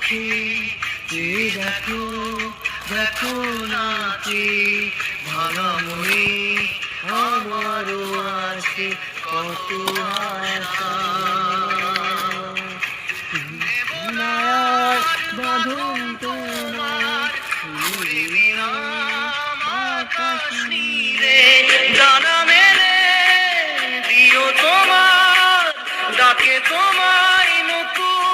চোখে যে দেখো দেখো নাচে ভাঙা মনে আমারও আছে কত আশা। মায়ার বাঁধন তোমার ঘুরে দিলাম আকাশ নীলে জানা মেলে দিও তোমার ডাকে তোমায় নতুন